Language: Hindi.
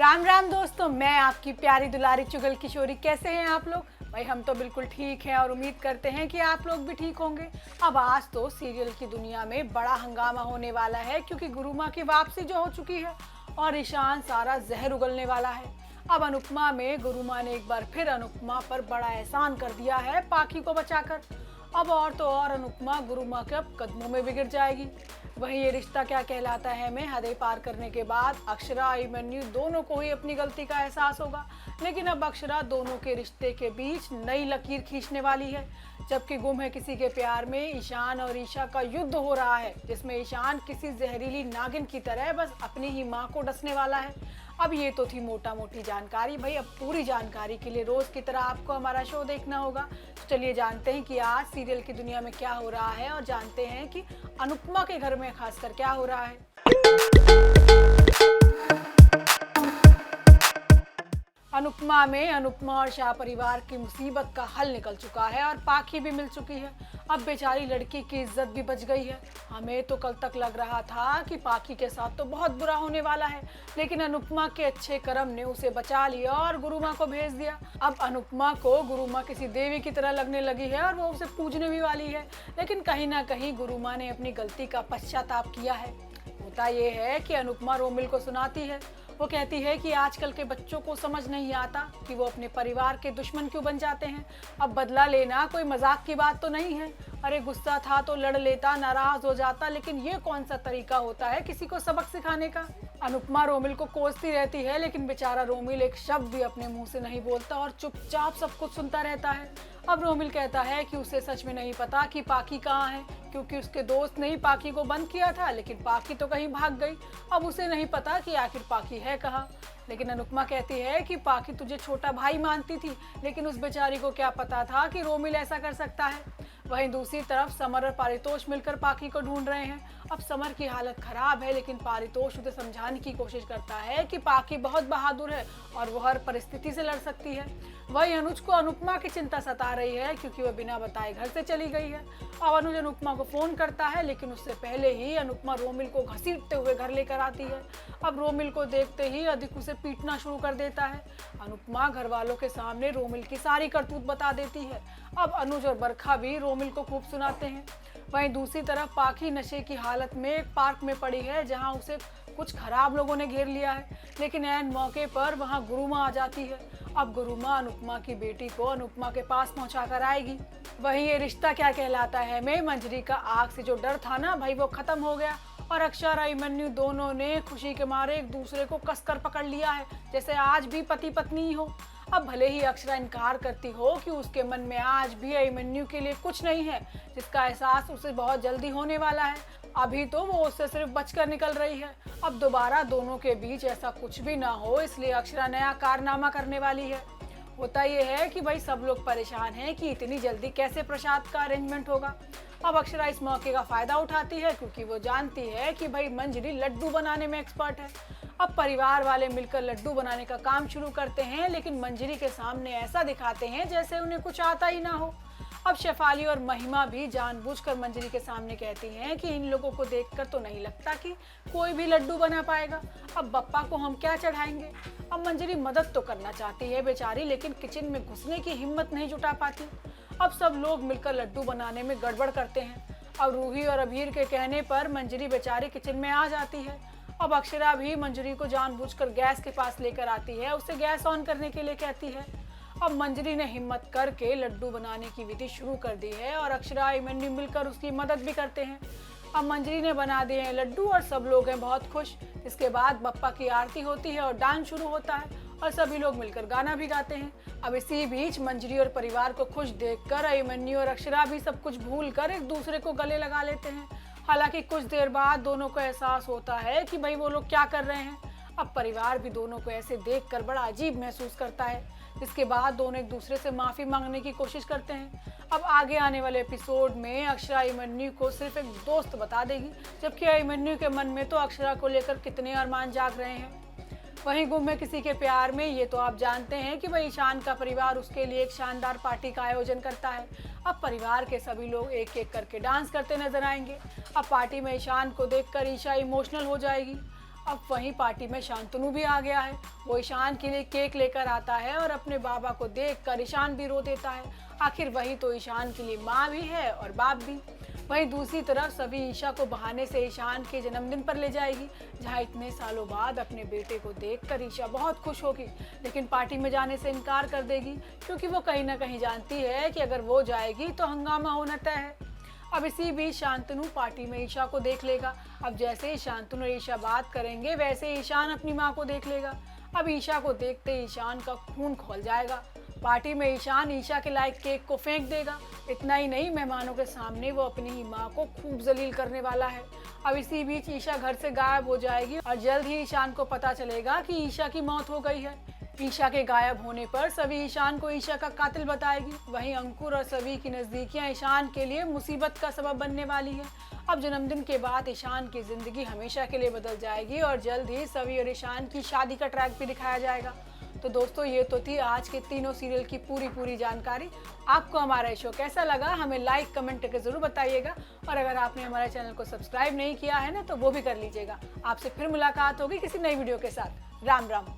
राम राम दोस्तों, मैं आपकी प्यारी दुलारी चुगल किशोरी। कैसे हैं आप लोग? भाई हम तो बिल्कुल ठीक हैं और उम्मीद करते हैं कि आप लोग भी ठीक होंगे। अब आज तो सीरियल की दुनिया में बड़ा हंगामा होने वाला है क्योंकि गुरु माँ की वापसी जो हो चुकी है और ईशान सारा जहर उगलने वाला है। अब अनुपमा में गुरु माँ ने एक बार फिर अनुपमा पर बड़ा एहसान कर दिया है पाखी को बचाकर। अब और तो और अनुपमा गुरु माँ के अब कदमों में बिगड़ जाएगी। वहीं ये रिश्ता क्या कहलाता है में हदें पार करने के बाद अक्षरा अभिमन्यु दोनों को ही अपनी गलती का एहसास होगा, लेकिन अब अक्षरा दोनों के रिश्ते के बीच नई लकीर खींचने वाली है। जबकि गुम है किसी के प्यार में ईशान और ईशा का युद्ध हो रहा है, जिसमें ईशान किसी जहरीली नागिन की तरह बस अपनी ही माँ को डसने वाला है। अब ये तो थी मोटा मोटी जानकारी। भाई अब पूरी जानकारी के लिए रोज की तरह आपको हमारा शो देखना होगा। तो चलिए जानते हैं कि आज सीरियल की दुनिया में क्या हो रहा है और जानते हैं कि अनुपमा के घर में खासकर क्या हो रहा है। अनुपमा में अनुपमा और शाह परिवार की मुसीबत का हल निकल चुका है और पाखी भी मिल चुकी है। अब बेचारी लड़की की इज्जत भी बच गई है। हमें तो कल तक लग रहा था कि पाखी के साथ तो बहुत बुरा होने वाला है, लेकिन अनुपमा के अच्छे कर्म ने उसे बचा लिया और गुरु माँ को भेज दिया। अब अनुपमा को गुरु माँ किसी देवी की तरह लगने लगी है और वो उसे पूजने भी वाली है। लेकिन कहीं ना कहीं गुरु माँ ने अपनी गलती का पश्चाताप किया है। होता ये है कि अनुपमा रोमिल को सुनाती है। वो कहती है कि आजकल के बच्चों को समझ नहीं आता कि वो अपने परिवार के दुश्मन क्यों बन जाते हैं। अब बदला लेना कोई मजाक की बात तो नहीं है। अरे गुस्सा था तो लड़ लेता, नाराज हो जाता, लेकिन ये कौन सा तरीका होता है किसी को सबक सिखाने का। अनुपमा रोमिल को कोसती रहती है, लेकिन बेचारा रोमिल एक शब्द भी अपने मुंह से नहीं बोलता और चुपचाप सब कुछ सुनता रहता है। अब रोमिल कहता है कि उसे सच में नहीं पता कि पाखी कहाँ है, क्योंकि उसके दोस्त ने ही पाखी को बंद किया था, लेकिन पाखी तो कहीं भाग गई। अब उसे नहीं पता कि आखिर पाखी है कहाँ। लेकिन अनुपमा कहती है कि पाखी तुझे छोटा भाई मानती थी, लेकिन उस बेचारी को क्या पता था कि रोमिल ऐसा कर सकता है। वहीं दूसरी तरफ समर और पारितोष मिलकर पाखी को ढूंढ रहे हैं। अब समर की हालत खराब है, लेकिन पारितोष उसे समझाने की कोशिश करता है कि पाखी बहुत बहादुर है और वो हर परिस्थिति से लड़ सकती है। वहीं अनुज को अनुपमा की चिंता सता रही है क्योंकि वह बिना बताए घर से चली गई है। अब अनुज अनुपमा को फोन करता है, लेकिन उससे पहले ही अनुपमा रोमिल को घसीटते हुए घर लेकर आती है। अब रोमिल को देखते ही अधिक उसे पीटना शुरू कर देता है। अनुपमा घर वालों के सामने रोमिल की सारी करतूत बता देती है। अब अनुज और बरखा भी रोमिल को खूब सुनाते हैं। वहीं दूसरी तरफ पाखी नशे की हालत में एक पार्क में पड़ी है, जहां उसे कुछ खराब लोगों ने घेर लिया है, लेकिन ऐन मौके पर वहां गुरु माँ आ जाती है। अब गुरु माँ अनुपमा की बेटी को अनुपमा के पास पहुंचा कर आएगी। वहीं ये रिश्ता क्या कहलाता है में मंजरी का आग से जो डर था ना भाई, वो खत्म हो गया और अक्षरा अभिमन्यु दोनों ने खुशी के मारे एक दूसरे को कसकर पकड़ लिया है, जैसे आज भी पति पत्नी ही हो। अब भले ही अक्षरा इनकार करती हो कि उसके मन में आज भी अभिमन्यु के लिए कुछ नहीं है, जिसका एहसास उसे बहुत जल्दी होने वाला है। अभी तो वो उससे सिर्फ बचकर निकल रही है। अब दोबारा दोनों के बीच ऐसा कुछ भी ना हो, इसलिए अक्षरा नया कारनामा करने वाली है। होता ये है कि भाई सब लोग परेशान हैं कि इतनी जल्दी कैसे प्रसाद का अरेंजमेंट होगा। अब अक्षरा इस मौके का फायदा उठाती है क्योंकि वो जानती है कि भाई मंजरी लड्डू बनाने में एक्सपर्ट है। अब परिवार वाले मिलकर लड्डू बनाने का काम शुरू करते हैं, लेकिन मंजरी के सामने ऐसा दिखाते हैं जैसे उन्हें कुछ आता ही ना हो। अब शेफाली और महिमा भी जानबूझकर मंजरी के सामने कहती हैं कि इन लोगों को देखकर तो नहीं लगता कि कोई भी लड्डू बना पाएगा। अब बप्पा को हम क्या चढ़ाएंगे। अब मंजरी मदद तो करना चाहती है बेचारी, लेकिन किचन में घुसने की हिम्मत नहीं जुटा पाती। अब सब लोग मिलकर लड्डू बनाने में गड़बड़ करते हैं। अब रूही और अभीर के कहने पर मंजरी बेचारी किचन में आ जाती है। अब अक्षरा भी मंजरी को जानबूझकर गैस के पास लेकर आती है, उसे गैस ऑन करने के लिए कहती है। अब मंजरी ने हिम्मत करके लड्डू बनाने की विधि शुरू कर दी है और अक्षरा अभिमन्यु मिलकर उसकी मदद भी करते हैं। अब मंजरी ने बना दिए हैं लड्डू और सब लोग हैं बहुत खुश। इसके बाद बप्पा की आरती होती है और डांस शुरू होता है और सभी लोग मिलकर गाना भी गाते हैं। अब इसी बीच मंजरी और परिवार को खुश देखकर अभिमन्यु और अक्षरा भी सब कुछ भूल कर एक दूसरे को गले लगा लेते हैं। हालांकि कुछ देर बाद दोनों को एहसास होता है कि भाई वो लोग क्या कर रहे हैं। अब परिवार भी दोनों को ऐसे देखकर बड़ा अजीब महसूस करता है। इसके बाद दोनों एक दूसरे से माफी मांगने की कोशिश करते हैं। अब आगे आने वाले एपिसोड में अक्षरा अभिमन्यु को सिर्फ एक दोस्त बता देगी, जबकि अभिमन्यु के मन में तो अक्षरा को लेकर कितने अरमान जाग रहे हैं। वहीं गुम है किसी के प्यार में ये तो आप जानते हैं कि भाई ईशान का परिवार उसके लिए एक शानदार पार्टी का आयोजन करता है। अब परिवार के सभी लोग एक एक करके डांस करते नजर आएंगे। अब पार्टी में ईशान को देखकर ईशा इमोशनल हो जाएगी। अब वहीं पार्टी में शांतनु भी आ गया है। वो ईशान के लिए केक लेकर आता है और अपने बाबा को देखकर ईशान भी रो देता है। आखिर वही तो ईशान के लिए माँ भी है और बाप भी। वहीं दूसरी तरफ सभी ईशा को बहाने से ईशान के जन्मदिन पर ले जाएगी, जहां इतने सालों बाद अपने बेटे को देखकर ईशा बहुत खुश होगी, लेकिन पार्टी में जाने से इनकार कर देगी, क्योंकि वो कहीं ना कहीं जानती है कि अगर वो जाएगी तो हंगामा होना तय है। अब इसी बीच शांतनु पार्टी में ईशा को देख लेगा। अब जैसे ही शांतनु और ईशा बात करेंगे, वैसे ईशान अपनी माँ को देख लेगा। अब ईशा को देखते ईशान का खून खौल जाएगा। पार्टी में ईशान ईशा के लायक केक को फेंक देगा। इतना ही नहीं, मेहमानों के सामने वो अपनी ही माँ को खूब जलील करने वाला है। अब इसी बीच ईशा घर से गायब हो जाएगी और जल्द ही ईशान को पता चलेगा कि ईशा की मौत हो गई है। ईशा के गायब होने पर सभी ईशान को ईशा का कातिल बताएगी। वहीं अंकुर और सभी की नजदीकियां ईशान के लिए मुसीबत का सबब बनने वाली है। अब जन्मदिन के बाद ईशान की जिंदगी हमेशा के लिए बदल जाएगी और जल्द ही सभी और ईशान की शादी का ट्रैक भी दिखाया जाएगा। तो दोस्तों, ये तो थी आज के तीनों सीरियल की पूरी जानकारी। आपको हमारा शो कैसा लगा हमें लाइक कमेंट करके जरूर बताइएगा, और अगर आपने हमारे चैनल को सब्सक्राइब नहीं किया है ना, तो वो भी कर लीजिएगा। आपसे फिर मुलाकात होगी किसी नई वीडियो के साथ। राम राम।